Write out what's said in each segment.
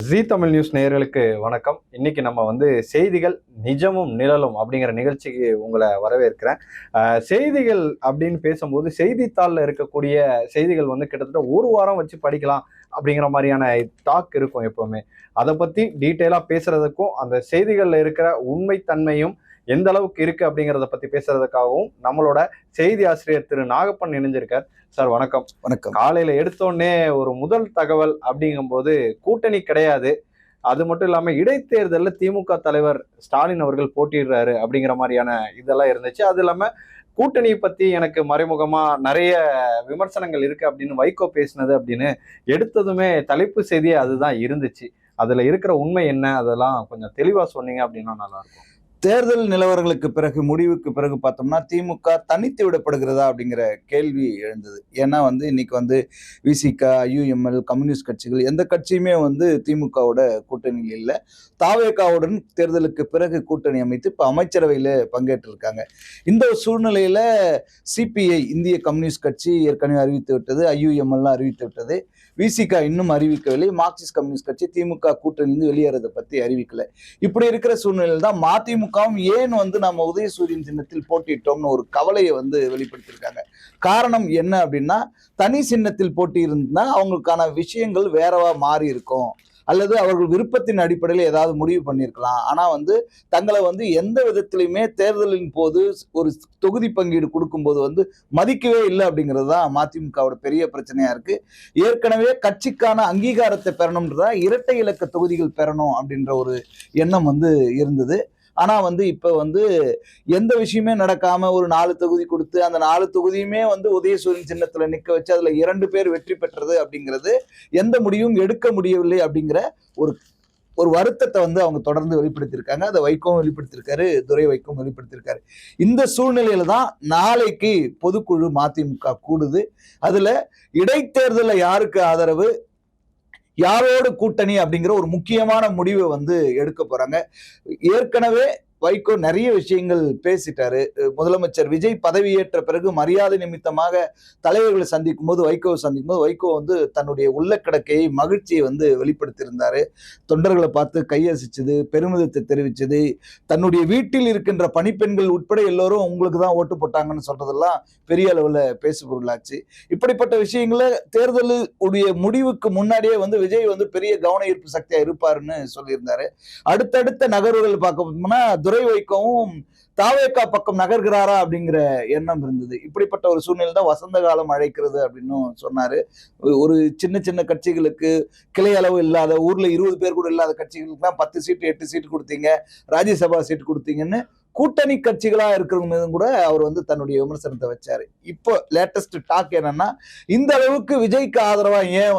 ஜீ Tamil news நேயர்களுக்கு வணக்கம். இன்னைக்கு நம்ம செய்திகள் நிஜமும் நிழலும் அப்படிங்கிற நிகழ்ச்சிக்கு உங்களை வரவேற்கிறேன். செய்திகள் அப்படின்னு பேசும்போது செய்தித்தாளில் இருக்கக்கூடிய செய்திகள் கிட்டத்தட்ட ஒரு வாரம் வச்சு படிக்கலாம் அப்படிங்கிற மாதிரியான டாக் இருக்கும் எப்பவுமே. அதை பத்தி டீட்டெயிலா பேசுறதுக்கும் அந்த செய்திகள்ல இருக்கிற உண்மைத்தன்மையும் எந்த அளவுக்கு இருக்கு அப்படிங்கிறத பத்தி பேசுறதுக்காகவும் நம்மளோட செய்தி ஆசிரியர் திரு நாகப்பன் இணைஞ்சிருக்கார். சார் வணக்கம். வணக்கம். காலையில எடுத்தோடனே ஒரு முதல் தகவல் அப்படிங்கும்போது கூட்டணி கிடையாது, அது மட்டும் இல்லாம இடைத்தேர்தலில் திமுக தலைவர் ஸ்டாலின் அவர்கள் போட்டிடுறாரு அப்படிங்கிற மாதிரியான இதெல்லாம் இருந்துச்சு. அது இல்லாம கூட்டணியை பத்தி எனக்கு மறைமுகமா நிறைய விமர்சனங்கள் இருக்கு அப்படின்னு வைகோ பேசினது அப்படின்னு எடுத்ததுமே தலைப்பு செய்தியே அதுதான் இருந்துச்சு. அதுல இருக்கிற உண்மை என்ன, அதெல்லாம் கொஞ்சம் தெளிவா சொன்னீங்க அப்படின்னா நல்லா இருக்கும். தேர்தல் நிலவரங்களுக்கு பிறகு, முடிவுக்கு பிறகு பார்த்தோம்னா திமுக தனித்து விடப்படுகிறதா அப்படிங்கிற கேள்வி எழுந்தது. ஏன்னா இன்னைக்கு விசிக, ஐயுஎம்எல், கம்யூனிஸ்ட் கட்சிகள் எந்த கட்சியுமே திமுகவோட கூட்டணியில் இல்லை. தாவேகாவுடன் தேர்தலுக்கு பிறகு கூட்டணி அமைத்து இப்போ அமைச்சரவையில் பங்கேற்றிருக்காங்க. இந்த சூழ்நிலையில சிபிஐ, இந்திய கம்யூனிஸ்ட் கட்சி ஏற்கனவே அறிவித்து விட்டது, ஐயுஎம்எல்லாம் அறிவித்து விட்டது, விசிக இன்னும் அறிவிக்கவில்லை, மார்க்சிஸ்ட் கம்யூனிஸ்ட் கட்சி திமுக கூட்டணியிலிருந்து வெளியேறதை பத்தி அறிவிக்கல. இப்படி இருக்கிற சூழ்நிலையில் தான் மதிமுகவும் ஏன் நம்ம உதயசூரியன் சின்னத்தில் போட்டிட்டோம்னு ஒரு கவலையை வெளிப்படுத்தியிருக்காங்க. காரணம் என்ன அப்படின்னா, தனி சின்னத்தில் போட்டி இருந்தா அவங்களுக்கான விஷயங்கள் வேறவா மாறி இருக்கும், அல்லது அவர்கள் விருப்பத்தின் அடிப்படையில் ஏதாவது முடிவு பண்ணியிருக்கலாம். ஆனா தங்களை எந்த விதத்திலையுமே தேர்தலின் போது ஒரு தொகுதி பங்கீடு கொடுக்கும்போது மதிக்கவே இல்லை அப்படிங்கிறது தான் மதிமுகவோட பெரிய பிரச்சனையா இருக்கு. ஏற்கனவே கட்சிக்கான அங்கீகாரத்தை பெறணும்ன்றதா இரட்டை இலக்க தொகுதிகள் பெறணும் அப்படின்ற ஒரு எண்ணம் இருந்தது. ஆனா இப்ப எந்த விஷயமே நடக்காம ஒரு 4 தொகுதி கொடுத்து அந்த 4 தொகுதியுமே உதயசூரியன் சின்னத்துல நிக்க வச்சு அதுல 2 பேர் வெற்றி பெற்றது அப்படிங்கிறது எந்த முடிவும் எடுக்க முடியவில்லை அப்படிங்கிற ஒரு வருத்தத்தை அவங்க தொடர்ந்து வெளிப்படுத்தியிருக்காங்க. அதை வைக்கவும் வெளிப்படுத்தியிருக்காரு, துரை வைக்கவும் வெளிப்படுத்தியிருக்காரு. இந்த சூழ்நிலையில தான் நாளைக்கு பொதுக்குழு மதிமுக கூடுது. அதுல இடைத்தேர்தல யாருக்கு ஆதரவு, யாரோடு கூட்டணி அப்படிங்கிற ஒரு முக்கியமான முடிவை எடுக்க போறாங்க. ஏற்கனவே வைகோ நிறைய விஷயங்கள் பேசிட்டாரு. முதலமைச்சர் விஜய் பதவியேற்ற பிறகு மரியாதை நிமித்தமாக தலைவர்களை சந்திக்கும் போது, வைகோவை சந்திக்கும் போது வைகோ தன்னுடைய உள்ளக்கிடக்கையை, மகிழ்ச்சியை வெளிப்படுத்தியிருந்தாரு. தொண்டர்களை பார்த்து கையசிச்சது, பெருமிதத்தை தெரிவிச்சது, தன்னுடைய வீட்டில் இருக்கின்ற பணிப்பெண்கள் உட்பட எல்லோரும் உங்களுக்கு தான் ஓட்டு போட்டாங்கன்னு சொல்றதெல்லாம் பெரிய அளவுல பேசுபொருளாச்சு. இப்படிப்பட்ட விஷயங்கள தேர்தலுடைய முடிவுக்கு முன்னாடியே விஜய் பெரிய கவன ஈர்ப்பு சக்தியா இருப்பாருன்னு சொல்லியிருந்தாரு. அடுத்தடுத்த நகர்வுகள் பார்க்க போனோம்னா துரை வைக்கவும் தாவேகா பக்கம் நகர்கிறாரா அப்படிங்கிற எண்ணம் இருந்தது. இப்படிப்பட்ட ஒரு சூழ்நிலை தான் வசந்த காலம் அழைக்கிறது அப்படின்னு சொன்னாரு. ஒரு சின்ன சின்ன கட்சிகளுக்கு, கிளை அளவு இல்லாத, ஊர்ல 20 பேர் கூட இல்லாத கட்சிகளுக்கு தான் 10 சீட்டு 8 சீட்டு கொடுத்தீங்க, ராஜ்யசபா சீட்டு கொடுத்தீங்கன்னு கூட்டணி கட்சிகளா இருக்கிறவங்க மீதும் கூட அவர் தன்னுடைய விமர்சனத்தை வச்சாரு. இப்போ லேட்டஸ்ட் டாக் என்னன்னா, இந்த அளவுக்கு விஜய்க்கு ஆதரவா ஏன்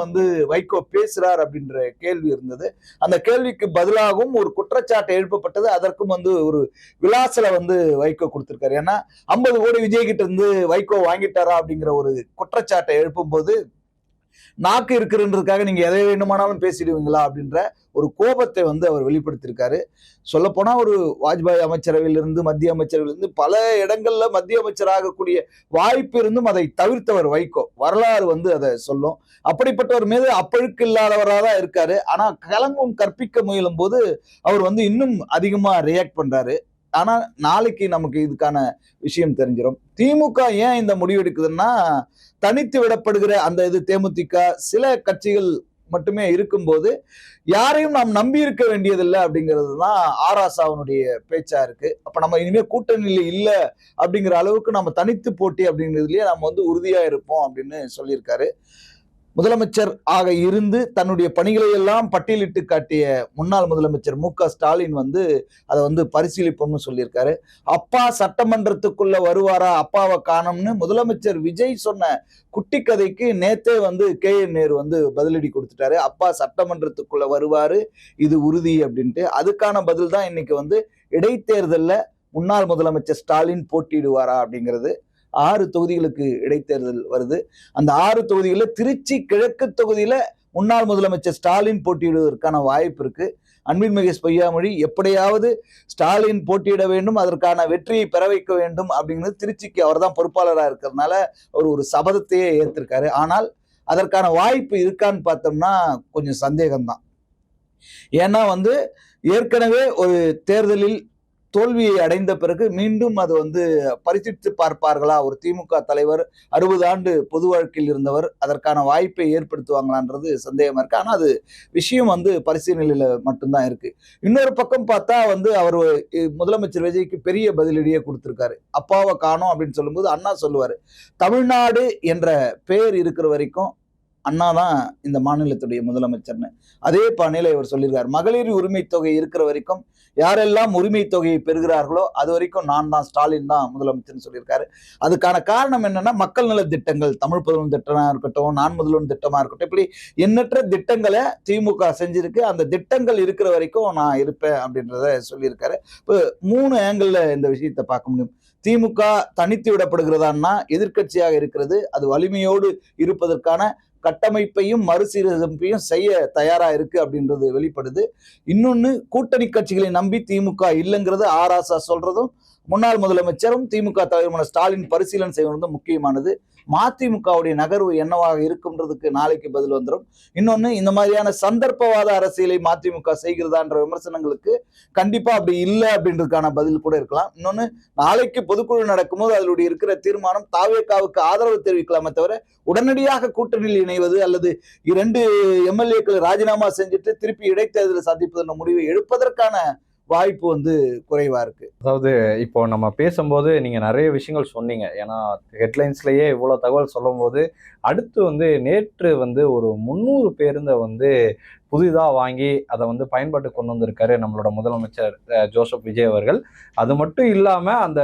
வைகோ பேசுறார் அப்படின்ற கேள்வி இருந்தது. அந்த கேள்விக்கு பதிலாகவும் ஒரு குற்றச்சாட்டு எழுப்பப்பட்டது. அதற்கும் ஒரு விலாசல வைகோ கொடுத்திருக்காரு. ஏன்னா 50 கோடி விஜய் கிட்ட இருந்து வைகோ வாங்கிட்டாரா அப்படிங்கிற ஒரு குற்றச்சாட்டை எழுப்பும் போது, நாக்கு இருக்குன்றதுக்காக நீங்க எதை வேண்டுமானாலும் பேசிடுவீங்களா அப்படின்ற ஒரு கோபத்தை அவர் வெளிப்படுத்தியிருக்காரு. சொல்ல போனா ஒரு வாஜ்பாய் அமைச்சரவையிலிருந்து, மத்திய அமைச்சரவையிலிருந்து பல இடங்கள்ல மத்திய அமைச்சர் ஆகக்கூடிய வாய்ப்பு இருந்தும் அதை தவிர்த்தவர் வைகோ. வரலாறு அதை சொல்லும். அப்படிப்பட்டவர் மீது அப்பழுக்கு இல்லாதவராக தான் இருக்காரு. ஆனா களங்கம் கற்பிக்க முயலும் போது அவர் இன்னும் அதிகமா ரியாக்ட் பண்றாரு. ஆனா நாளைக்கு நமக்கு இதுக்கான விஷயம் தெரிஞ்சிடும். திமுக ஏன் இந்த முடிவு எடுக்குதுன்னா, தனித்து விடப்படுகிற அந்த தேமுதிக சில கட்சிகள் மட்டுமே இருக்கும்போது யாரையும் நாம் நம்பி இருக்க வேண்டியதில்லை அப்படிங்கிறது தான் ஆராசாவனுடைய பேச்சா இருக்கு. அப்ப நம்ம இனிமே கூட்டணியில இல்லை அப்படிங்கிற அளவுக்கு நம்ம தனித்து போட்டி அப்படிங்கிறதுலயே நம்ம உறுதியா இருப்போம் அப்படின்னு சொல்லியிருக்காரு. முதலமைச்சர் ஆக இருந்து தன்னுடைய பணிகளை எல்லாம் பட்டியலிட்டு காட்டிய முன்னாள் முதலமைச்சர் மு.க. ஸ்டாலின் அதை பரிசீலிப்போம்னு சொல்லியிருக்காரு. அப்பா சட்டமன்றத்துக்குள்ள வருவாரா, அப்பாவை காணோம்னு முதலமைச்சர் விஜய் சொன்ன குட்டி கதைக்கு நேத்தே கே.என். நேரு பதிலடி கொடுத்துட்டாரு. அப்பா சட்டமன்றத்துக்குள்ள வருவாரு, இது உறுதி அப்படின்ட்டு. அதுக்கான பதில் தான் இன்னைக்கு இடைத்தேர்தல்ல முன்னாள் முதலமைச்சர் ஸ்டாலின் போட்டியிடுவாரா அப்படிங்கிறது. 6 தொகுதிகளுக்கு இடைத்தேர்தல் வருது. அந்த 6 தொகுதிகளில் திருச்சி கிழக்கு தொகுதியில முன்னாள் முதலமைச்சர் ஸ்டாலின் போட்டியிடுவதற்கான வாய்ப்பு இருக்கு. அன்பில் மகேஷ் பொய்யாமொழி எப்படியாவது ஸ்டாலின் போட்டியிட வேண்டும், அதற்கான வெற்றியை பெற வைக்க வேண்டும் அப்படிங்கிறது திருச்சிக்கு அவர் தான் பொறுப்பாளராக இருக்கிறதுனால அவர் ஒரு சபதத்தையே ஏற்றிருக்காரு. ஆனால் அதற்கான வாய்ப்பு இருக்கான்னு பார்த்தோம்னா கொஞ்சம் சந்தேகம்தான். ஏன்னா வந்து ஏற்கனவே ஒரு தேர்தலில் தோல்வியை அடைந்த பிறகு மீண்டும் அது வந்து பரிசித்து பார்ப்பார்களா? ஒரு திமுக தலைவர் 60 ஆண்டு பொது வாழ்க்கையில் இருந்தவர் அதற்கான வாய்ப்பை ஏற்படுத்துவாங்களான்றது சந்தேகமா இருக்கு. ஆனா அது விஷயம் வந்து பரிசீலனையில மட்டும்தான் இருக்கு. இன்னொரு பக்கம் பார்த்தா வந்து அவர் முதலமைச்சர் விஜய்க்கு பெரிய பதிலடியே கொடுத்திருக்காரு. அப்பாவை காணோம் அப்படின்னு சொல்லும்போது அண்ணா சொல்லுவாரு, தமிழ்நாடு என்ற பெயர் இருக்கிற வரைக்கும் அண்ணா தான் இந்த மாநிலத்துடைய முதலமைச்சர்னு. அதே பாணியில இவர் சொல்லியிருக்காரு, மகளிர் உரிமை தொகை இருக்கிற வரைக்கும் யாரெல்லாம் உரிமை தொகையை பெறுகிறார்களோ அது வரைக்கும் நான் தான், ஸ்டாலின் தான் முதலமைச்சர்னு சொல்லியிருக்காரு. அதுக்கான காரணம் என்னன்னா, மக்கள் நல திட்டங்கள், தமிழ் புதல்வன் திட்டமா இருக்கட்டும், நான் முதல்வன் திட்டமா இருக்கட்டும், இப்படி எண்ணற்ற திட்டங்களை திமுக செஞ்சிருக்கு. அந்த திட்டங்கள் இருக்கிற வரைக்கும் நான் இருப்பேன் அப்படின்றத சொல்லியிருக்காரு. இப்போ 3 ஆங்கிள் இந்த விஷயத்தை பார்க்க முடியும். திமுக தனித்து விடப்படுகிறதான்னா எதிர்க்கட்சியாக இருக்கிறது, அது வலிமையோடு இருப்பதற்கான கட்டமைப்பையும் மறுசீரமைப்பையும் செய்ய தயாரா இருக்கு அப்படின்றது வெளிப்படுது. இன்னொன்னு, கூட்டணி கட்சிகளை நம்பி திமுக இல்லைங்கிறது ஆராசா சொல்றதும், முன்னாள் முதலமைச்சரும் திமுக தலைவரான ஸ்டாலின் பரிசீலனை செய்வதும் முக்கியமானது. மதிமுகவுடைய நகர்வு என்னவாக இருக்கும்ன்றதுக்கு நாளைக்கு பதில் வந்துடும். இன்னொன்னு, இந்த மாதிரியான சந்தர்ப்பவாத அரசியலை மதிமுக செய்கிறதான்ற விமர்சனங்களுக்கு கண்டிப்பா அப்படி இல்லை அப்படின்றதுக்கான பதில் கூட இருக்கலாம். இன்னொன்னு, நாளைக்கு பொதுக்குழு நடக்கும்போது அதனுடைய இருக்கிற தீர்மானம் தாவேகாவுக்கு ஆதரவு தெரிவிக்கலாமே தவிர உடனடியாக கூட்டணியில் இணைவது அல்லது 2 எம்எல்ஏக்கள் ராஜினாமா செஞ்சுட்டு திருப்பி இடைத்தேர்தலை சந்திப்பதென்ற முடிவை எடுப்பதற்கான வாய்ப்பு வந்து குறைவா இருக்கு. அதாவது இப்போ நம்ம பேசும்போது நீங்க நிறைய விஷயங்கள் சொன்னீங்க. ஏன்னா ஹெட்லைன்ஸ்லயே இவ்வளவு தகவல் சொல்லும்போது, அடுத்து வந்து நேற்று வந்து ஒரு 300 பேருந்தை வந்து புதிதா வாங்கி அதை வந்து பயன்பாட்டுக்கு கொண்டு வந்திருக்காரு நம்மளோட முதலமைச்சர் ஜோசப் விஜய் அவர்கள். அது மட்டும் இல்லாம அந்த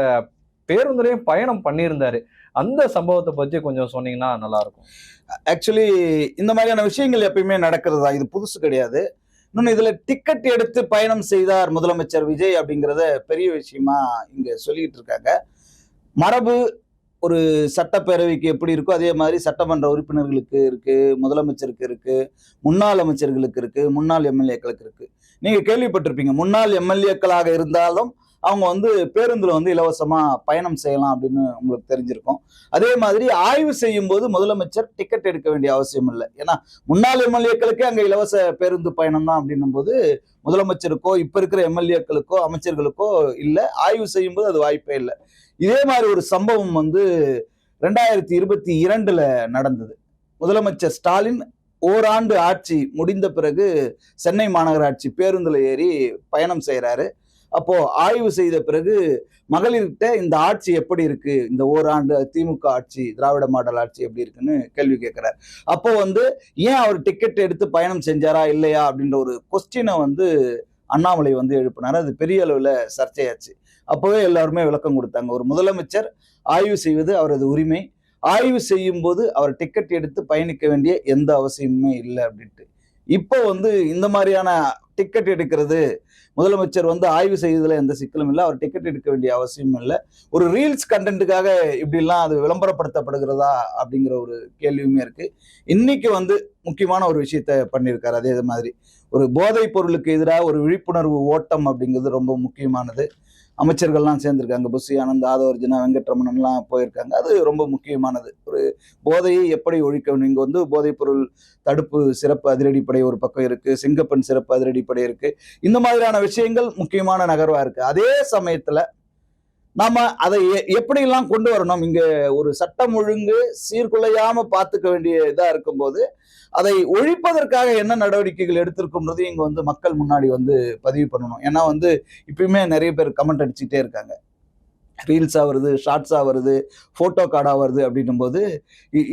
பேருந்துலையும் பயணம் பண்ணியிருந்தாரு. அந்த சம்பவத்தை பத்தி கொஞ்சம் சொன்னீங்கன்னா நல்லா இருக்கும். ஆக்சுவலி இந்த மாதிரியான விஷயங்கள் எப்பயுமே நடக்கிறதா, இது புதுசு கிடையாது. இன்னொன்னு, இதுல டிக்கெட் எடுத்து பயணம் செய்தார் முதலமைச்சர் விஜய் அப்படிங்கிறத பெரிய விஷயமா இங்க சொல்லிட்டு இருக்காங்க. மரபு ஒரு சட்டப்பேரவைக்கு எப்படி இருக்கோ அதே மாதிரி சட்டமன்ற உறுப்பினர்களுக்கு இருக்கு, முதலமைச்சருக்கு இருக்கு, முன்னாள் அமைச்சர்களுக்கு இருக்கு, முன்னாள் எம்எல்ஏக்களுக்கு இருக்கு. நீங்க கேள்விப்பட்டிருப்பீங்க, முன்னாள் எம்எல்ஏக்களாக இருந்தாலும் அவங்க வந்து பேருந்துல வந்து இலவசமா பயணம் செய்யலாம் அப்படின்னு உங்களுக்கு தெரிஞ்சிருக்கும். அதே மாதிரி ஆய்வு செய்யும் போது முதலமைச்சர் டிக்கெட் எடுக்க வேண்டிய அவசியம் இல்லை. ஏன்னா முன்னாள் எம்எல்ஏக்களுக்கே அங்க இலவச பேருந்து பயணம் தான் அப்படின்னும் போது முதலமைச்சருக்கோ இப்ப இருக்கிற எம்எல்ஏக்களுக்கோ அமைச்சர்களுக்கோ இல்லை. ஆய்வு செய்யும் போது அது வாய்ப்பே இல்லை. இதே மாதிரி ஒரு சம்பவம் வந்து 2022 நடந்தது. முதலமைச்சர் ஸ்டாலின் ஓராண்டு ஆட்சி முடிந்த பிறகு சென்னை மாநகராட்சி பேருந்துல ஏறி பயணம் செய்யறாரு. அப்போ ஆய்வு செய்த பிறகு மகளிர்கிட்ட இந்த ஆட்சி எப்படி இருக்கு, இந்த ஓராண்டு திமுக ஆட்சி, திராவிட மாடல் ஆட்சி எப்படி இருக்குன்னு கேள்வி கேட்கிறார். அப்போ வந்து ஏன் அவர் டிக்கெட் எடுத்து பயணம் செஞ்சாரா இல்லையா அப்படின்ற ஒரு கொஸ்டினை வந்து அண்ணாமலை வந்து எழுப்பினார். அது பெரிய அளவுல சர்ச்சையாச்சு. அப்பவே எல்லாருமே விளக்கம் கொடுத்தாங்க, ஒரு முதலமைச்சர் ஆய்வு செய்வது அவரது உரிமை, ஆய்வு செய்யும் போது அவர் டிக்கெட் எடுத்து பயணிக்க வேண்டிய எந்த அவசியமுமே இல்லை அப்படின்ட்டு. இப்போ வந்து இந்த மாதிரியான டிக்கெட் எடுக்கிறது, முதலமைச்சர் வந்து ஆய்வு செய்வதில் எந்த சிக்கலும் இல்லை, அவர் டிக்கெட் எடுக்க வேண்டிய அவசியம் இல்லை. ஒரு ரீல்ஸ் கண்டென்ட்டுக்காக இப்படிலாம் அது விளம்பரப்படுத்தப்படுகிறதா அப்படிங்கிற ஒரு கேள்வியுமே இருக்கு. இன்னைக்கு வந்து முக்கியமான ஒரு விஷயத்த பண்ணியிருக்காரு. அதே மாதிரி ஒரு போதைப் பொருளுக்கு எதிராக ஒரு விழிப்புணர்வு ஓட்டம் அப்படிங்கிறது ரொம்ப முக்கியமானது. அமைச்சர்கள்லாம் சேர்ந்திருக்காங்க, புஷி ஆனந்த், ஆதவர்ஜுனா, வெங்கட்ரமணன்லாம் போயிருக்காங்க. அது ரொம்ப முக்கியமானது. ஒரு போதையை எப்படி ஒழிக்க வேண்டும், இங்க வந்து போதைப் பொருள் தடுப்பு சிறப்பு அதிரடிப்படை ஒரு பக்கம் இருக்கு, சிங்கப்பெண் சிறப்பு அதிரடிப்படை இருக்கு. இந்த மாதிரியான விஷயங்கள் முக்கியமான நகர்வா இருக்கு. அதே சமயத்துல நாம அதை எப்படியெல்லாம் கொண்டு வரணும், இங்க ஒரு சட்டம் ஒழுங்கு சீர்குலையாம பார்த்துக்க வேண்டிய இதா இருக்கும்போது அதை ஒழிப்பதற்காக என்ன நடவடிக்கைகள் எடுத்திருக்கும்ன்றது இங்க வந்து மக்கள் முன்னாடி வந்து பதிவு பண்ணணும். ஏன்னா வந்து இப்பயுமே நிறைய பேர் கமெண்ட் அடிச்சுட்டே இருக்காங்க, ரீல்ஸா வருது, ஷார்ட்ஸா வருது, போட்டோ கார்டா வருது அப்படின்னும் போது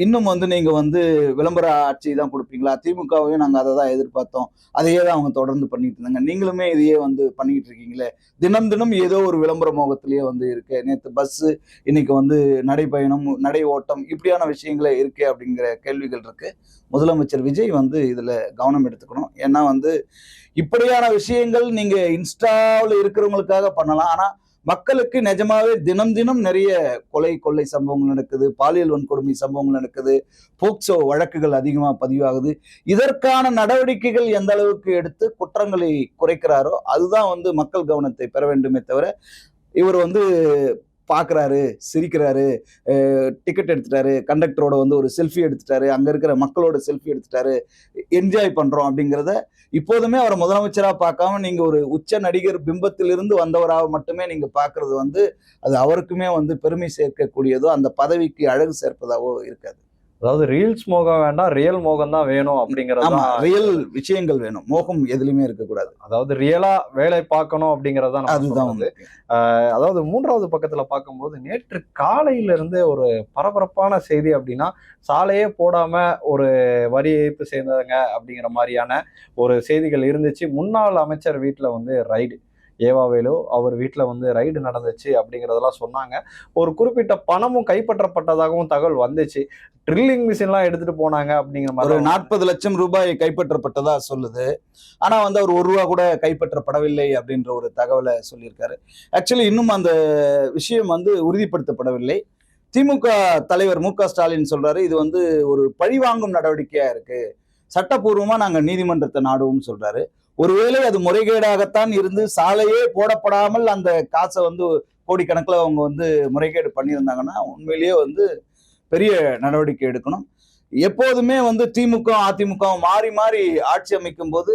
இன்னும் வந்து நீங்க வந்து விளம்பர ஆட்சி தான் கொடுப்பீங்களா, திமுகவையும் நாங்க அதை தான் எதிர்பார்த்தோம், அதையே தான் அவங்க தொடர்ந்து பண்ணிட்டு இருந்தாங்க, நீங்களுமே இதையே வந்து பண்ணிக்கிட்டு இருக்கீங்களே, தினம் தினம் ஏதோ ஒரு விளம்பர மோகத்திலேயே வந்து இருக்கு, நேற்று பஸ், இன்னைக்கு வந்து நடைப்பயணம், நடை ஓட்டம், இப்படியான விஷயங்களே இருக்கு அப்படிங்கிற கேள்விகள் இருக்கு. முதலமைச்சர் விஜய் வந்து இதுல கவனம் எடுத்துக்கணும். ஏன்னா வந்து இப்படியான விஷயங்கள் நீங்க இன்ஸ்டாவில் இருக்கிறவங்களுக்காக பண்ணலாம், ஆனா மக்களுக்கு நிஜமாவே தினம் தினம் நிறைய கொலை கொள்ளை சம்பவங்கள் நடக்குது, பாலியல் வன்கொடுமை சம்பவங்கள் நடக்குது, போக்சோ வழக்குகள் அதிகமா பதிவாகுது. இதற்கான நடவடிக்கைகள் எந்த அளவுக்கு எடுத்து குற்றங்களை குறைக்கிறாரோ அதுதான் வந்து மக்கள் கவனத்தை பெற வேண்டுமே தவிர, இவர் வந்து பாக்குறாரு, சிரிக்கிறாரு, டிக்கெட் எடுத்துட்டாரு, கண்டக்டரோட வந்து ஒரு செல்ஃபி எடுத்துட்டாரு, அங்க இருக்கிற மக்களோட செல்ஃபி எடுத்துட்டாரு, என்ஜாய் பண்றோம் அப்படிங்கிறத இப்போதுமே அவரை முதலமைச்சரா பார்க்காம நீங்க ஒரு உச்ச நடிகர் பிம்பத்திலிருந்து வந்தவராக மட்டுமே நீங்க பார்க்கிறது வந்து அது அவருக்குமே வந்து பெருமை சேர்க்கக்கூடியதோ அந்த பதவிக்கு அழகு சேர்ப்பதாவோ இருக்காது. அதாவது ரீல்ஸ் மோகம் வேண்டாம், ரியல் மோகம் தான் வேணும் அப்படிங்கிறது ஆமா, தான். ரியல் விஷயங்கள் வேணும், மோகம் எதுலயுமே இருக்கக்கூடாது. அதாவது ரியலா வேலை பார்க்கணும் அப்படிங்கிறது தான் நம்ம அதுதான் சொல்றது. உண்மை. அதாவது 3வது பக்கத்துல பார்க்கும்போது நேற்று காலையில இருந்து ஒரு பரபரப்பான செய்தி அப்படின்னா, சாலையே போடாம ஒரு வரி ஏய்ப்பு செய்தவங்க அப்படிங்கிற மாதிரியான ஒரு செய்திகள் இருந்துச்சு. முன்னாள் அமைச்சர் வீட்டுல வந்து ரைடு, ஏவாவேலு அவர் வீட்டுல வந்து ரைடு நடந்துச்சு அப்படிங்கிறதெல்லாம் சொன்னாங்க. ஒரு குறிப்பிட்ட பணமும் கைப்பற்றப்பட்டதாகவும் தகவல் வந்துச்சு. ட்ரில்லிங் மிஷின்லாம் எடுத்துட்டு போனாங்க அப்படிங்கிற ஒரு மாதிரி 40 லட்சம் ரூபாய் கைப்பற்றப்பட்டதா சொல்லுது. ஆனா வந்து அவர் ₹1 கூட கைப்பற்றப்படவில்லை அப்படின்ற ஒரு தகவலை சொல்லியிருக்காரு. ஆக்சுவலி இன்னும் அந்த விஷயம் வந்து உறுதிப்படுத்தப்படவில்லை. திமுக தலைவர் மு.க. ஸ்டாலின் சொல்றாரு, இது வந்து ஒரு பழிவாங்கும் நடவடிக்கையா இருக்கு, சட்டப்பூர்வமா நாங்க நீதிமன்றத்தை நாடுவோம்னு சொல்றாரு. ஒருவேளை அது முறைகேடாகத்தான் இருந்து சாலையே போடப்படாமல் அந்த காசை வந்து கோடிக்கணக்கில் அவங்க வந்து முறைகேடு பண்ணியிருந்தாங்கன்னா உண்மையிலேயே வந்து பெரிய நடவடிக்கை எடுக்கணும். எப்போதுமே வந்து திமுக அதிமுகவும் மாறி மாறி ஆட்சி அமைக்கும் போது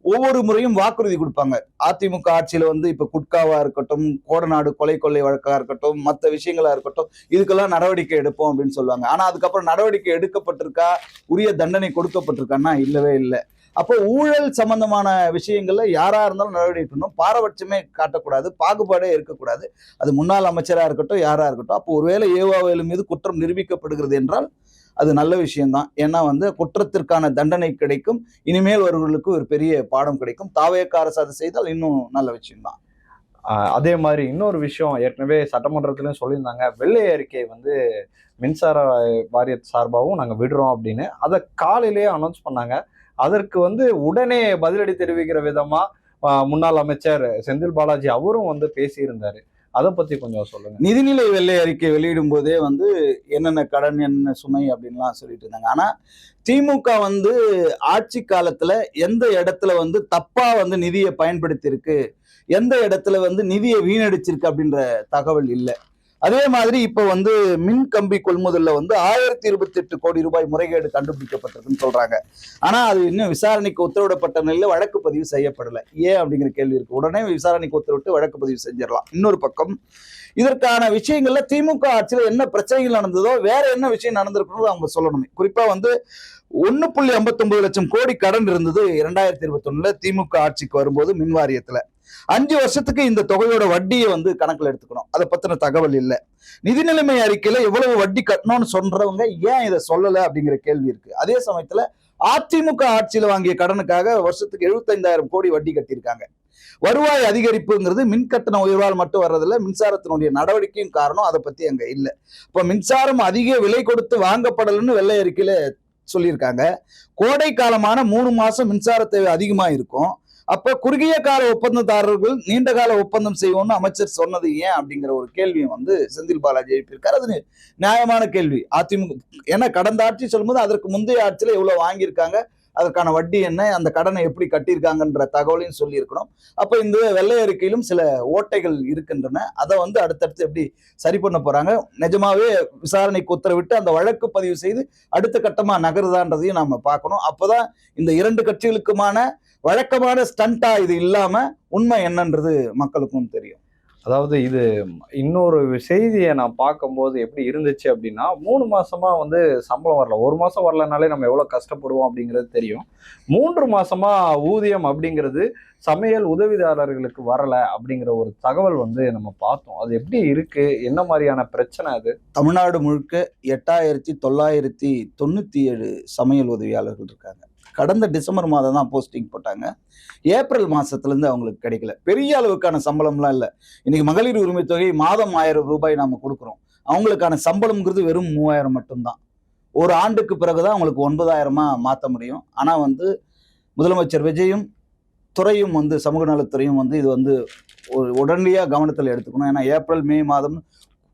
ஒவ்வொரு முறையும் வாக்குறுதி கொடுப்பாங்க. அதிமுக ஆட்சியில வந்து இப்ப குட்காவா இருக்கட்டும், கோடநாடு கொலை கொள்ளை வழக்கா இருக்கட்டும், மற்ற விஷயங்களா இருக்கட்டும், இதுக்கெல்லாம் நடவடிக்கை எடுப்போம் அப்படின்னு சொல்லுவாங்க. ஆனா அதுக்கப்புறம் நடவடிக்கை எடுக்கப்பட்டிருக்கா, உரிய தண்டனை கொடுக்கப்பட்டிருக்கான்னா இல்லவே இல்லை. அப்போ ஊழல் சம்பந்தமான விஷயங்கள்ல யாரா இருந்தாலும் நடவடிக்கை எடுக்கணும், பாரபட்சமே காட்டக்கூடாது, பாகுபாடே இருக்கக்கூடாது. அது முன்னாள் அமைச்சரா இருக்கட்டும், யாரா இருக்கட்டும். அப்போ ஒருவேளை ஏவாவேலு மீது குற்றம் நிரூபிக்கப்படுகிறது என்றால் அது நல்ல விஷயம்தான். ஏன்னா வந்து குற்றத்திற்கான தண்டனை கிடைக்கும், இனிமேல் வருவர்களுக்கு ஒரு பெரிய பாடம் கிடைக்கும். தாவேக அரசு அதை செய்தால் இன்னும் நல்ல விஷயம்தான். அதே மாதிரி இன்னொரு விஷயம் ஏற்கனவே சட்டமன்றத்திலும் சொல்லியிருந்தாங்க. வெள்ளை அறிக்கை வந்து மின்சார வாரிய சார்பாகவும் நாங்க விடுறோம் அப்படின்னு. அதை காலையிலேயே அனௌன்ஸ் பண்ணாங்க. அதற்கு வந்து உடனே பதிலடி தெரிவிக்கிற விதமா முன்னாள் அமைச்சர் செந்தில் பாலாஜி அவரும் வந்து பேசியிருந்தாரு. அதை பத்தி கொஞ்சம் சொல்லுங்க. நிதிநிலை வெள்ளை அறிக்கை வெளியிடும் போதே வந்து என்னென்ன கடன், என்ன சுமை அப்படின்லாம் சொல்லிட்டு இருந்தாங்க. ஆனா திமுக வந்து ஆட்சி காலத்துல எந்த இடத்துல வந்து தப்பா வந்து நிதியை பயன்படுத்தி இருக்கு, எந்த இடத்துல வந்து நிதியை வீணடிச்சிருக்கு அப்படின்ற தகவல் இல்லை. அதே மாதிரி இப்ப வந்து மின் கம்பி கொள்முதல்ல வந்து 1028 கோடி ரூபாய் முறைகேடு கண்டுபிடிக்கப்பட்டிருக்குன்னு சொல்றாங்க. ஆனா அது இன்னும் விசாரணைக்கு உத்தரவிடப்பட்ட நிலையில வழக்கு பதிவு செய்யப்படல. ஏன் அப்படிங்கிற கேள்வி இருக்கு. உடனே விசாரணைக்கு உத்தரவிட்டு வழக்கு பதிவு செஞ்சிடலாம். இன்னொரு பக்கம் இதற்கான விஷயங்கள்ல திமுக ஆட்சியில என்ன பிரச்சனைகள் நடந்ததோ வேற என்ன விஷயம் நடந்திருக்கணும் அவங்க சொல்லணுமே. குறிப்பா வந்து 1.59 லட்சம் கோடி கடன் இருந்தது 2021 திமுக ஆட்சிக்கு வரும்போது மின் வாரியத்துல. 5 வருஷத்துக்கு இந்த தொகையோட வட்டியை வந்து கணக்குல எடுத்துக்கணும். அதை பத்தின தகவல் இல்லை. நிதி நிலைமை அறிக்கையில எவ்வளவு வட்டி கட்டணும்னு சொல்றவங்க ஏன் இதை சொல்லல அப்படிங்கிற கேள்வி இருக்கு. அதே சமயத்துல அதிமுக ஆட்சியில வாங்கிய கடனுக்காக வருஷத்துக்கு 75,000 கோடி வட்டி கட்டியிருக்காங்க. வருவாய் அதிகரிப்புங்கிறது மின் கட்டண உயர்வால் மட்டும் வர்றதில்ல, மின்சாரத்தினுடைய நடவடிக்கையும் காரணம். அதை பத்தி அங்க இல்லை. இப்ப மின்சாரம் அதிக விலை கொடுத்து வாங்கப்படலன்னு வெள்ளை அறிக்கையில சொல்லியிருக்காங்க. கோடை காலமான 3 மாசம் மின்சார தேவை அதிகமா இருக்கும். அப்ப குறுகிய கால ஒப்பந்ததாரர்கள் நீண்ட கால ஒப்பந்தம் செய்வோம்னு அமைச்சர் சொன்னது ஏன் அப்படிங்கிற ஒரு கேள்வியும் வந்து செந்தில் பாலாஜி எழுப்பியிருக்காரு. அது நியாயமான கேள்வி. அதிமுக ஏன்னா கடந்த ஆட்சி சொல்லும்போது அதற்கு முந்தைய ஆட்சியில எவ்வளவு வாங்கியிருக்காங்க, அதற்கான வட்டி என்ன, அந்த கடனை எப்படி கட்டியிருக்காங்கன்ற தகவலையும் சொல்லியிருக்கணும். அப்ப இந்த வெள்ளை அறிக்கையிலும் சில ஓட்டைகள் இருக்கின்றன. அதை வந்து அடுத்தடுத்து எப்படி சரி பண்ண போறாங்க, நிஜமாவே விசாரணைக்கு உத்தரவிட்டு அந்த வழக்கு பதிவு செய்து அடுத்த கட்டமா நகருதான்றதையும் நாம பார்க்கணும். அப்பதான் இந்த 2 கட்சிகளுக்குமான வழக்கமான ஸ்டண்டா இது இல்லாம உண்மை என்னன்றது மக்களுக்கும் தெரியும். அதாவது இது இன்னொரு செய்தியை நான் பார்க்கும்போது எப்படி இருந்துச்சு அப்படின்னா, 3 மாசமா வந்து சம்பளம் வரல. 1 மாசம் வரலனாலே நம்ம எவ்வளவு கஷ்டப்படுவோம் அப்படிங்கிறது தெரியும். 3 மாசமா ஊதியம் அப்படிங்கிறது சமையல் உதவியாளர்களுக்கு வரல அப்படிங்கிற ஒரு தகவல் வந்து நம்ம பார்த்தோம். அது எப்படி இருக்கு, என்ன மாதிரியான பிரச்சனை அது? தமிழ்நாடு முழுக்க 8,997 சமையல் உதவியாளர்கள் இருக்காங்க. கடந்த டிசம்பர் மாதம் தான் போஸ்டிங் போட்டாங்க. ஏப்ரல் மாசத்துலேருந்து அவங்களுக்கு கிடைக்கல. பெரிய அளவுக்கான சம்பளம்லாம் இல்லை. இன்னைக்கு மகளிர் உரிமை தொகை மாதம் 1000 ரூபாய் நாம கொடுக்குறோம். அவங்களுக்கான சம்பளம்ங்கிறது வெறும் 3000 மட்டும்தான். ஒரு ஆண்டுக்கு பிறகுதான் அவங்களுக்கு 9,000 மாற்ற முடியும். ஆனா வந்து முதலமைச்சர் விஜயும் துறையும் வந்து சமூக நலத்துறையும் வந்து இது வந்து ஒரு உடனடியாக கவனத்தில் எடுத்துக்கணும். ஏன்னா ஏப்ரல் மே மாதம்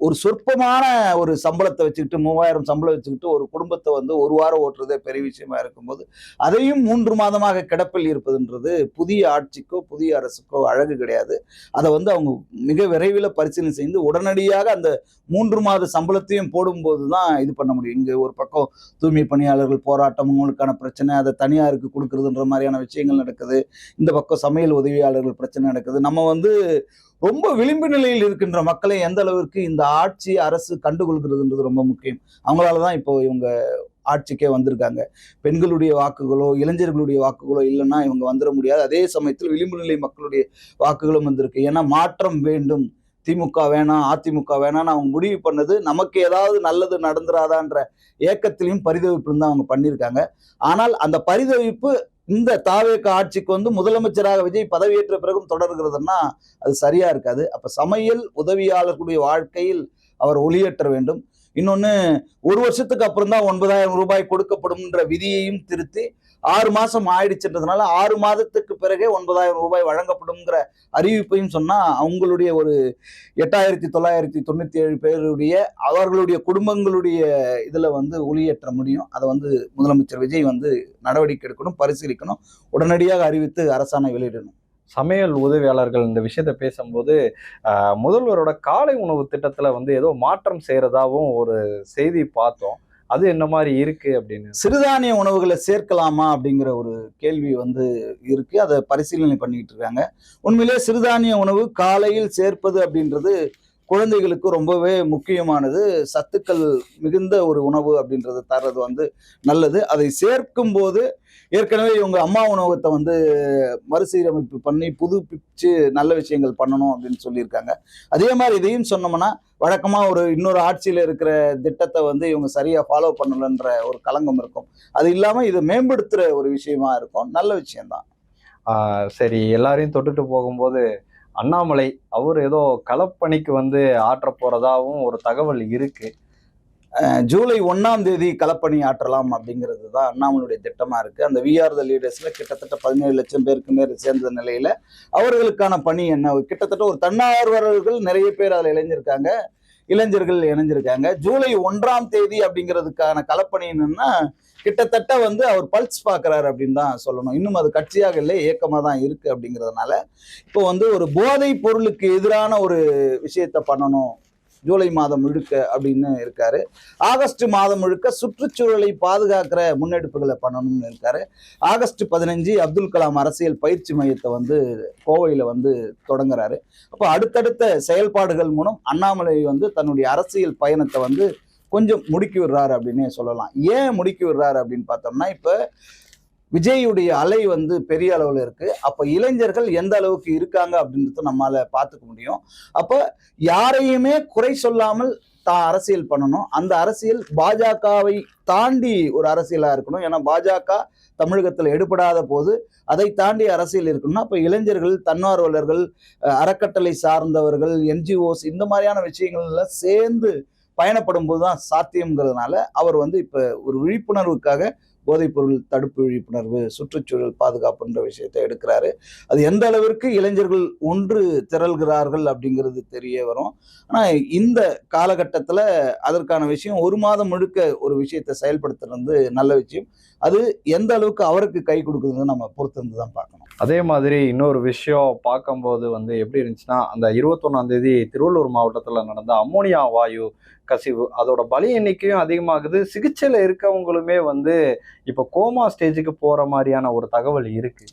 ஒரு சொற்பமான ஒரு சம்பளத்தை வச்சுக்கிட்டு 3000 சம்பளம் வச்சுக்கிட்டு ஒரு குடும்பத்தை வந்து ஒரு வாரம் ஓட்டுறதே பெரிய விஷயமா இருக்கும்போது அதையும் 3 மாதமாக கிடப்பில் இருப்பதுன்றது புதிய ஆட்சிக்கோ புதிய அரசுக்கோ அழகு கிடையாது. அதை வந்து அவங்க மிக விரைவில் பரிசீலனை செய்து உடனடியாக அந்த 3 மாத சம்பளத்தையும் போடும்போது தான் இது பண்ண முடியும். இங்கே ஒரு பக்கம் தூய்மை பணியாளர்கள் போராட்டம், உங்களுக்கான பிரச்சனை, அதை தனியாருக்கு கொடுக்குறதுன்ற மாதிரியான விஷயங்கள் நடக்குது. இந்த பக்கம் சமையல் உதவியாளர்கள் பிரச்சனை நடக்குது. நம்ம வந்து ரொம்ப விளிம்பு நிலையில் இருக்கின்ற மக்களை எந்த அளவிற்கு இந்த ஆட்சி அரசு கண்டுகொள்கிறதுன்றது ரொம்ப முக்கியம். அவங்களாலதான் இப்போ இவங்க ஆட்சிக்கே வந்திருக்காங்க. பெண்களுடைய வாக்குகளோ இளைஞர்களுடைய வாக்குகளோ இல்லைன்னா இவங்க வந்துட முடியாது. அதே சமயத்தில் விளிம்பு நிலை மக்களுடைய வாக்குகளும் வந்திருக்கு. ஏன்னா மாற்றம் வேண்டும், திமுக வேணாம் அதிமுக வேணாம்னு அவங்க முடிவு பண்ணது நமக்கு ஏதாவது நல்லது நடந்துராதான்ற ஏக்கத்திலையும் பரிதவிப்பிலும் தான் அவங்க பண்ணியிருக்காங்க. ஆனால் அந்த பரிதவிப்பு இந்த தாவேக ஆட்சிக்கு வந்து முதலமைச்சராக விஜய் பதவியேற்ற பிறகும் தொடர்கிறதுன்னா அது சரியா இருக்காது. அப்ப சமையல் உதவியாளர்களுடைய வாழ்க்கையில் அவர் ஒளியேற்ற வேண்டும். இன்னொன்னு, ஒரு வருஷத்துக்கு அப்புறம் தான் 9,000 ரூபாய் கொடுக்கப்படும்ன்ற விதியையும் திருத்தி 6 மாசம் ஆயிடுச்சுன்றதுனால 6 மாதத்துக்கு பிறகே 9,000 ரூபாய் வழங்கப்படும்ங்கிற அறிவிப்பையும் சொன்னா அவங்களுடைய ஒரு 8,997 பேருடைய அவர்களுடைய குடும்பங்களுடைய இதுல வந்து ஒளியேற்ற முடியும். அதை வந்து முதலமைச்சர் விஜய் வந்து நடவடிக்கை எடுக்கணும், பரிசீலிக்கணும், உடனடியாக அறிவித்து அரசாணை வெளியிடணும். சமையல் உதவியாளர்கள் இந்த விஷயத்த பேசும்போது முதல்வரோட காலை உணவு திட்டத்துல வந்து ஏதோ மாற்றம் செய்யறதாவும் ஒரு செய்தி பார்த்தோம். அது என்ன மாதிரி இருக்கு அப்படின்னு? சிறுதானிய உணவுகளை சேர்க்கலாமா அப்படிங்கிற ஒரு கேள்வி வந்து இருக்கு. அதை பரிசீலனை பண்ணிட்டு இருக்காங்க. உண்மையிலேயே சிறுதானிய உணவு காலையில் சேர்ப்பது அப்படின்றது குழந்தைகளுக்கு ரொம்பவே முக்கியமானது. சத்துக்கள் மிகுந்த ஒரு உணவு அப்படின்றது தர்றது வந்து நல்லது. அதை சேர்க்கும் போது ஏற்கனவே இவங்க அம்மா உணவகத்தை வந்து மறுசீரமைப்பு பண்ணி புதுப்பிச்சு நல்ல விஷயங்கள் பண்ணணும் அப்படின்னு சொல்லியிருக்காங்க. அதே மாதிரி இதையும் சொன்னோம்னா வழக்கமா ஒரு இன்னொரு ஆட்சியில இருக்கிற திட்டத்தை வந்து இவங்க சரியா ஃபாலோ பண்ணலன்ற ஒரு களங்கம் இருக்கும். அது இல்லாம இதை மேம்படுத்துற ஒரு விஷயமா இருக்கும். நல்ல விஷயம்தான். சரி, எல்லாரையும் தொட்டுட்டு போகும்போது அண்ணாமலை அவர் ஏதோ களப்பணிக்கு வந்து ஆற்ற போறதாவும் ஒரு தகவல் இருக்கு. ஜூலை 1ஆம் தேதி களப்பணி ஆற்றலாம் அப்படிங்கிறது தான் அண்ணாமலையுடைய திட்டமா இருக்கு. அந்த விஆர் த லீடர்ஸ்ல கிட்டத்தட்ட 17 லட்சம் பேருக்கு மேல் சேர்ந்த நிலையில அவர்களுக்கான பணி என்ன, கிட்டத்தட்ட ஒரு தன்னார்வலர்கள் நிறைய பேர் அதில் இளைஞர்கள் இணைஞ்சிருக்காங்க. ஜூலை 1ஆம் தேதி அப்படிங்கிறதுக்கான களப்பணி என்னன்னா கிட்டத்தட்ட வந்து அவர் பல்ஸ் பார்க்கிறாரு அப்படின்னு தான் சொல்லணும். இன்னும் அது கட்சியாக இல்லை, இயக்கமாக தான் இருக்கு. அப்படிங்கிறதுனால இப்போ வந்து ஒரு போதைப் பொருளுக்கு எதிரான ஒரு விஷயத்த பண்ணணும் ஜூலை மாதம் முழுக்க அப்படின்னு இருக்காரு. ஆகஸ்ட் மாதம் முழுக்க சுற்றுச்சூழலை பாதுகாக்கிற முன்னெடுப்புகளை பண்ணணும்னு இருக்காரு. ஆகஸ்ட் 15 அப்துல் கலாம் அரசியல் பயிற்சி மையத்தை வந்து கோவையில வந்து தொடங்குறாரு. அப்போ அடுத்தடுத்த செயல்பாடுகள் மூலம் அண்ணாமலை வந்து தன்னுடைய அரசியல் பயணத்தை வந்து கொஞ்சம் முடுக்கி விடுறாரு அப்படின்னே சொல்லலாம். ஏன் முடுக்கி விடுறாரு அப்படின்னு பார்த்தோம்னா, இப்ப விஜயுடைய அலை வந்து பெரிய அளவுல இருக்கு. அப்ப இளைஞர்கள் எந்த அளவுக்கு இருக்காங்க அப்படின்றத நம்மால பார்த்துக்க முடியும். அப்ப யாரையுமே குறை சொல்லாமல் தான் அரசியல் பண்ணணும். அந்த அரசியல் பாஜகவை தாண்டி ஒரு அரசியலா இருக்கணும். ஏன்னா பாஜக தமிழகத்தில் எடுபடாத போது அதை தாண்டி அரசியல் இருக்கணும்னா அப்ப இளைஞர்கள், தன்னார்வலர்கள், அறக்கட்டளை சார்ந்தவர்கள், என்ஜிஓஸ் இந்த மாதிரியான விஷயங்கள்ல சேர்ந்து பயணப்படும் போதுதான் சாத்தியம்ங்கிறதுனால அவர் வந்து இப்ப ஒரு விழிப்புணர்வுக்காக போதைப்பொருள் தடுப்பு விழிப்புணர்வு, சுற்றுச்சூழல் பாதுகாப்புன்ற விஷயத்தை எடுக்கிறாரு. அது எந்த அளவிற்கு இளைஞர்கள் ஒன்று திரள்கிறார்கள் அப்படிங்கிறது தெரிய வரும். ஆனா இந்த காலகட்டத்துல அதற்கான விஷயம் 1 மாதம் முழுக்க ஒரு விஷயத்தை செயல்படுத்துறது நல்ல விஷயம். அது எந்த அளவுக்கு அவருக்கு கை கொடுக்குதுன்னு நம்ம பொறுத்திருந்து தான் பார்க்கணும். அதே மாதிரி இன்னொரு விஷயம் பார்க்கும்போது வந்து எப்படி இருந்துச்சுன்னா, அந்த 21ஆம் தேதி திருவள்ளூர் மாவட்டத்துல நடந்த அம்மோனியா வாயு கசிவு அதோட பலி எண்ணிக்கையும் அதிகமாகுது. சிகிச்சையில இருக்கவங்களுமே வந்து இப்ப கோமா ஸ்டேஜுக்கு போற மாதிரியான ஒரு தகவல் இருக்கு.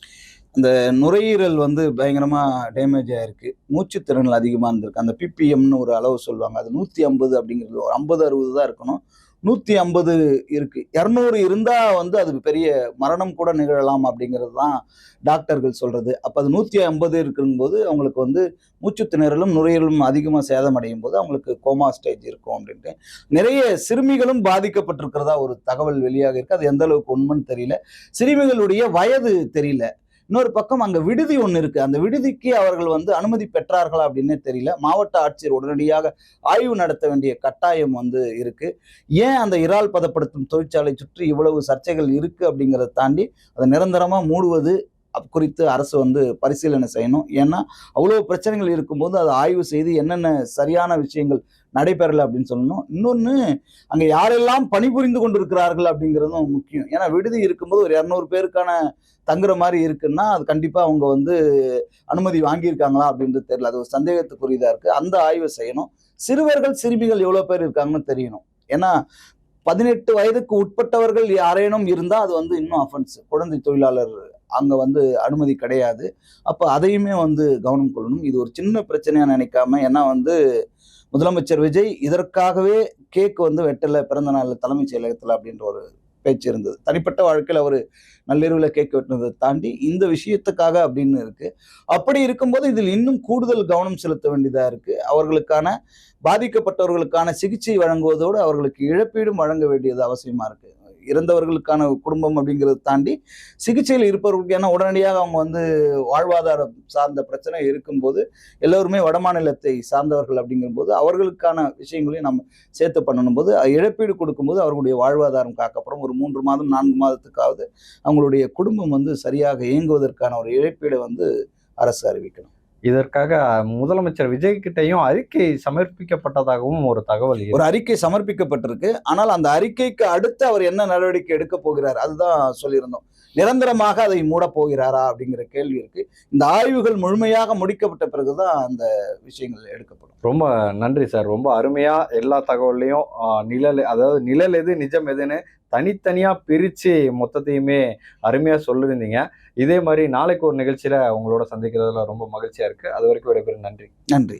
இந்த நுரையீரல் வந்து பயங்கரமா டேமேஜ் ஆயிருக்கு. மூச்சுத்திறன் அதிகமா இருந்திருக்கு. அந்த பிபிஎம்னு ஒரு அளவு சொல்லுவாங்க. அது 150 அப்படிங்கிறது ஒரு 50-60 தான் இருக்கணும். 150 இருக்கு. 200 இருந்தா வந்து அது பெரிய மரணம் கூட நிகழலாம் அப்படிங்கிறது தான் டாக்டர்கள் சொல்றது. அப்ப அது 150 இருக்கும்போது அவங்களுக்கு வந்து மூச்சுத்திணறலும் நுரையீரலும் அதிகமா சேதமடையும் போது அவங்களுக்கு கோமா ஸ்டேஜ் இருக்கும் அப்படின்ட்டு நிறைய சிறுமிகளும் பாதிக்கப்பட்டிருக்கிறதா ஒரு தகவல் வெளியாக இருக்கு. அது எந்த அளவுக்கு உண்மைன்னு தெரியல. சிறுமிகளுடைய வயது தெரியல. இன்னொரு பக்கம் அங்க விடுதி ஒண்ணு இருக்கு. அந்த விடுதிக்கு அவர்கள் வந்து அனுமதி பெற்றார்களா அப்படின்னே தெரியல. மாவட்ட ஆட்சியர் உடனடியாக ஆய்வு நடத்த வேண்டிய கட்டாயம் வந்து இருக்கு. ஏன் அந்த இறால் பதப்படுத்தும் தொழிற்சாலை சுற்றி இவ்வளவு சர்ச்சைகள் இருக்கு அப்படிங்கிறத தாண்டி அதை நிரந்தரமா மூடுவது குறித்து அரசு வந்து பரிசீலனை செய்யணும். ஏன்னா அவ்வளோ பிரச்சனைகள் இருக்கும்போது அதை ஆய்வு செய்து என்னென்ன சரியான விஷயங்கள் நடைபெறலை அப்படின்னு சொல்லணும். இன்னொன்று, அங்கே யாரெல்லாம் பணிபுரிந்து கொண்டிருக்கிறார்கள் அப்படிங்கிறதும் முக்கியம். ஏன்னா விடுதி இருக்கும்போது ஒரு 200 பேருக்கான தங்குற மாதிரி இருக்குன்னா அது கண்டிப்பா அவங்க வந்து அனுமதி வாங்கியிருக்காங்களா அப்படின்றது தெரியல. அது ஒரு சந்தேகத்துக்குரியதா இருக்கு. அந்த ஆய்வை செய்யணும். சிறுவர்கள் சிறுமிகள் எவ்வளவு பேர் இருக்காங்கன்னு தெரியணும். ஏன்னா 18 வயதுக்கு உட்பட்டவர்கள் யாரேனும் இருந்தா அது வந்து இன்னும் அஃபென்ஸ். குழந்தை தொழிலாளர் அங்க வந்து அனுமதி கிடையாது. அப்ப அதையுமே வந்து கவனம் கொள்ளணும். இது ஒரு சின்ன பிரச்சனையா நினைக்காம, ஏன்னா வந்து முதலமைச்சர் விஜய் இதற்காகவே கேக் வந்து வெட்டல பிறந்த நாள் தலைமைச் செயலகத்துல அப்படின்ற ஒரு பேச்சு இருந்தது. தனிப்பட்ட வாழ்க்கையில் அவர் நள்ளிரவில் கேக் வெட்டினதை தாண்டி இந்த விஷயத்துக்காக அப்படின்னு இருக்கு. அப்படி இருக்கும்போது இதில் இன்னும் கூடுதல் கவனம் செலுத்த வேண்டியதா இருக்கு. அவர்களுக்கான பாதிக்கப்பட்டவர்களுக்கான சிகிச்சை வழங்குவதோடு அவர்களுக்கு இழப்பீடும் வழங்க வேண்டியது அவசியமா இருக்கு. இறந்தவர்களுக்கான குடும்பம் அப்படிங்கிறத தாண்டி சிகிச்சையில் இருப்பவர்களுக்கு, ஏன்னா உடனடியாக அவங்க வந்து வாழ்வாதாரம் சார்ந்த பிரச்சனை இருக்கும்போது எல்லோருமே வடமாநிலத்தை சார்ந்தவர்கள் அப்படிங்கும்போது அவர்களுக்கான விஷயங்களையும் நம்ம சேர்த்து பண்ணணும் போது இழப்பீடு கொடுக்கும்போது அவர்களுடைய வாழ்வாதாரம் காக்கப்படும். ஒரு 3 மாதம் 4 மாதத்துக்காவது அவங்களுடைய குடும்பம் வந்து சரியாக இயங்குவதற்கான ஒரு இழப்பீடை வந்து அரசு அறிவிக்கணும். இதற்காக முதலமைச்சர் விஜய் கிட்டயும் அறிக்கை சமர்ப்பிக்கப்பட்டதாகவும் ஒரு தகவல் ஒரு அறிக்கை சமர்ப்பிக்கப்பட்டிருக்கு. ஆனால் அந்த அறிக்கைக்கு அடுத்து அவர் என்ன நடவடிக்கை எடுக்க போகிறார் அதுதான் சொல்லியிருந்தோம். நிரந்தரமாக அதை மூட போகிறாரா அப்படிங்கிற கேள்வி இருக்கு. இந்த ஆய்வுகள் முழுமையாக முடிக்கப்பட்ட பிறகுதான் அந்த விஷயங்கள் எடுக்கப்படும். ரொம்ப நன்றி சார். ரொம்ப அருமையா எல்லா தகவல்லையும் நிழல், அதாவது நிழல் எது நிஜம் எதுன்னு தனித்தனியா பிரிச்சு மொத்தத்தையுமே அருமையா சொல்லியிருந்தீங்க. இதே மாதிரி நாளைக்கு ஒரு நிகழ்ச்சியில உங்களோட சந்திக்கிறதுல ரொம்ப மகிழ்ச்சியா இருக்கு. அது வரைக்கும் விடைபெறும். நன்றி. நன்றி.